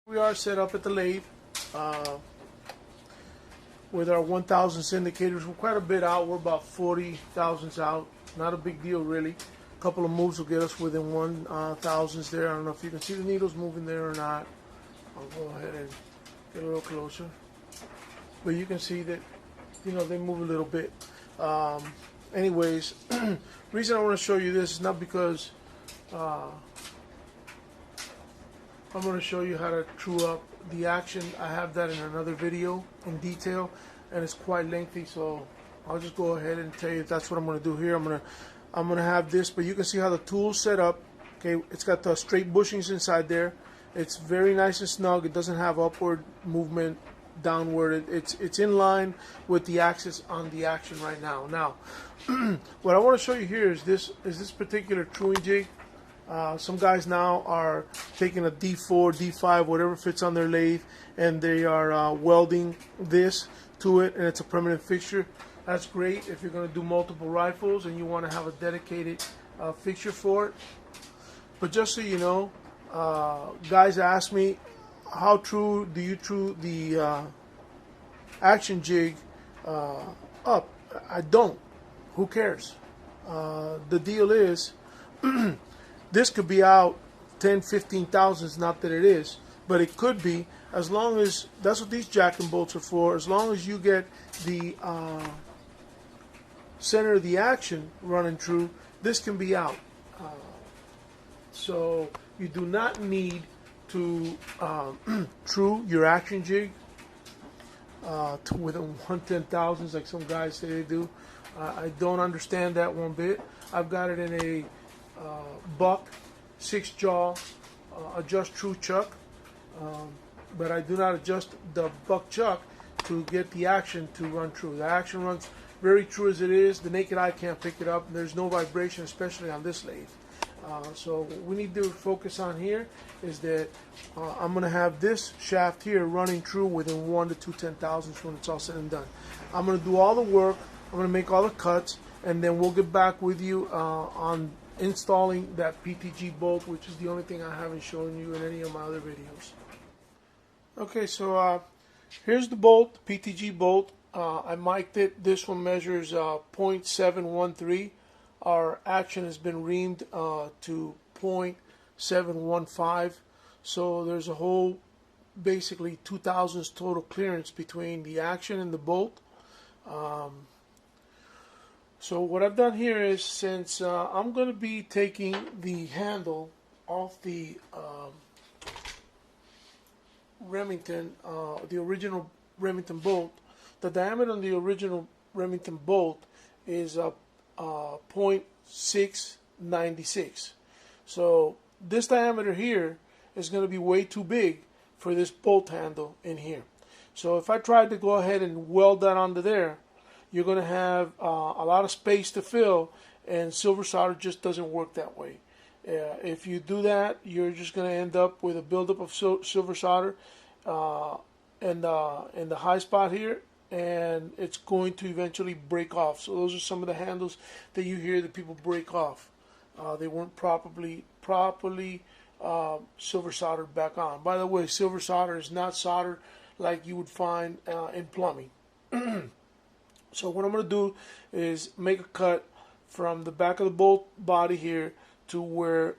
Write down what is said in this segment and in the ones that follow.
We are set up at the lathe with our 1,000 indicators. We're quite a bit out. We're about 40 thousandths out. Not a big deal, really. A couple of moves will get us within 1,000ths there. I don't know if you can see the needles moving there or not. I'll go ahead and get a little closer. But you can see that, you know, they move a little bit. Anyways, reason I want to show you this is not because I'm going to show you how to true up the action. I have that in another video in detail, and it's quite lengthy, so I'll just go ahead and tell you that's what I'm going to do here. I'm going to have this, but you can see how the tool's set up. Okay, it's got the straight bushings inside there. It's very nice and snug. It doesn't have upward movement, downward. It's in line with the axis on the action right now. Now, what I want to show you here is this particular truing jig. Some guys now are taking a D4, D5, whatever fits on their lathe, and they are welding this to it, and it's a permanent fixture. That's great if you're going to do multiple rifles and you want to have a dedicated fixture for it. But just so you know, guys ask me, how true do you true the action jig up? I don't. Who cares? The deal is, this could be out 10, 15 thousandths, not that it is, but it could be, as long as, that's what these jack and bolts are for, as long as you get the center of the action running true, this can be out. So you do not need to true your action jig to within 1/10,000ths like some guys say they do. I don't understand that one bit. I've got it in a buck 6-jaw adjust true chuck, but I do not adjust the buck chuck to get the action to run true. The action runs very true as it is. The naked eye can't pick it up. There's no vibration, especially on this lathe. So what we need to focus on here is that I'm going to have this shaft here running true within 1 to 2/10,000ths when it's all said and done. I'm going to do all the work. I'm going to make all the cuts, and then we'll get back with you on installing that PTG bolt, which is the only thing I haven't shown you in any of my other videos. Okay, so here's the bolt, PTG bolt. I mic'd it. This one measures 0.713. Our action has been reamed to 0.715. So there's a whole, basically 2,000ths total clearance between the action and the bolt. So what I've done here is, since I'm going to be taking the handle off the Remington, the original Remington bolt, the diameter on the original Remington bolt is 0.696. So this diameter here is going to be way too big for this bolt handle in here. So if I tried to go ahead and weld that onto there, you're going to have a lot of space to fill, and silver solder just doesn't work that way. If you do that, you're just going to end up with a buildup of silver solder in the high spot here, and it's going to eventually break off. So those are some of the handles that you hear that people break off. They weren't properly silver soldered back on. By the way, silver solder is not solder like you would find in plumbing. So what I'm going to do is make a cut from the back of the bolt body here to where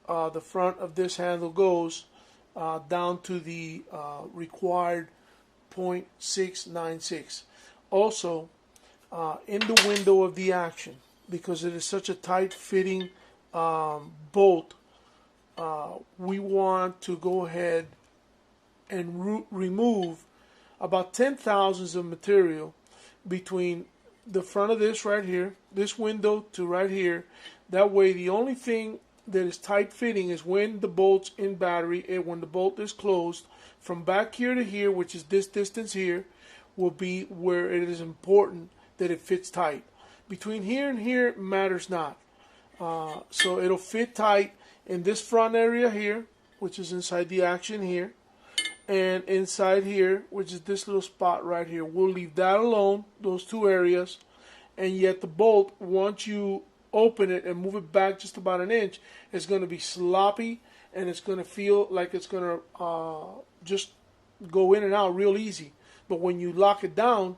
the front of this handle goes, down to the required 0.696. Also, in the window of the action, because it is such a tight fitting bolt, we want to go ahead and remove about 10,000ths of material between the front of this right here, this window, to right here. That way the only thing that is tight fitting is when the bolt's in battery, and when the bolt is closed, from back here to here, which is this distance here, will be where it is important that it fits tight. Between here and here matters not. So it'll fit tight in this front area here, which is inside the action here, and inside here, which is this little spot right here. We'll leave that alone, those two areas, and yet the bolt, once you open it and move it back just about an inch, it's going to be sloppy, and it's going to feel like it's going to just go in and out real easy. But when you lock it down,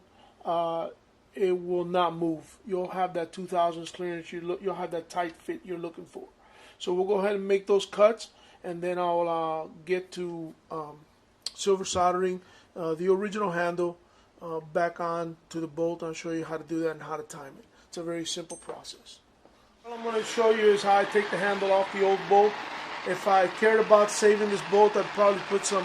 it will not move. You'll have that 2000s clearance. You'll have that tight fit you're looking for. So we'll go ahead and make those cuts, and then I'll get to silver soldering the original handle back on to the bolt. I'll show you how to do that and how to time it. It's a very simple process. What I'm going to show you is how I take the handle off the old bolt. If I cared about saving this bolt, I'd probably put some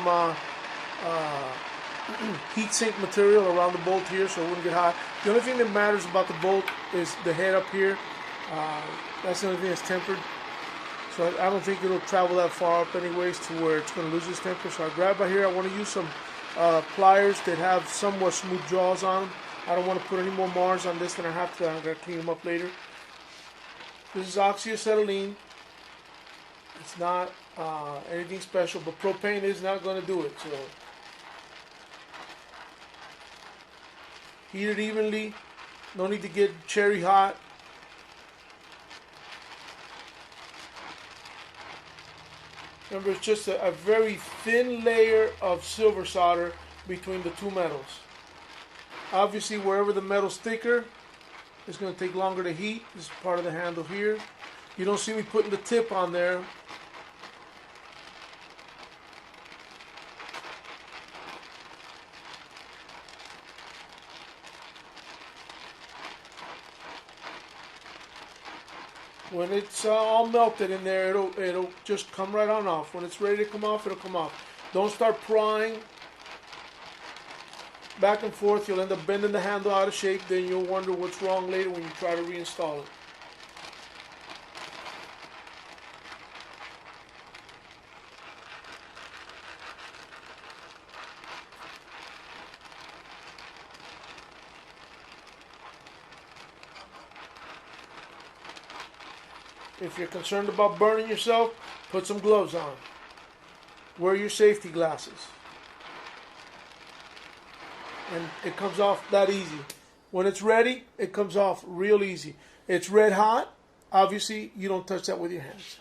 heat sink material around the bolt here so it wouldn't get hot. The only thing that matters about the bolt is the head up here. That's the only thing that's tempered. So I don't think it'll travel that far up anyways to where it's going to lose its temper. So I grab right here. I want to use some pliers that have somewhat smooth jaws on them. I don't want to put any more Mars on this than I have to. I'm going to clean them up later. This is oxyacetylene. It's not anything special, but propane is not going to do it. So heat it evenly. No need to get cherry hot. Remember, it's just a very thin layer of silver solder between the two metals. Obviously, wherever the metal's thicker, it's going to take longer to heat. This is part of the handle here. You don't see me putting the tip on there. When it's all melted in there, it'll just come right on off. When it's ready to come off, it'll come off. Don't start prying back and forth. You'll end up bending the handle out of shape. Then you'll wonder what's wrong later when you try to reinstall it. If you're concerned about burning yourself, put some gloves on. Wear your safety glasses. And it comes off that easy. When it's ready, it comes off real easy. It's red hot. Obviously, you don't touch that with your hands.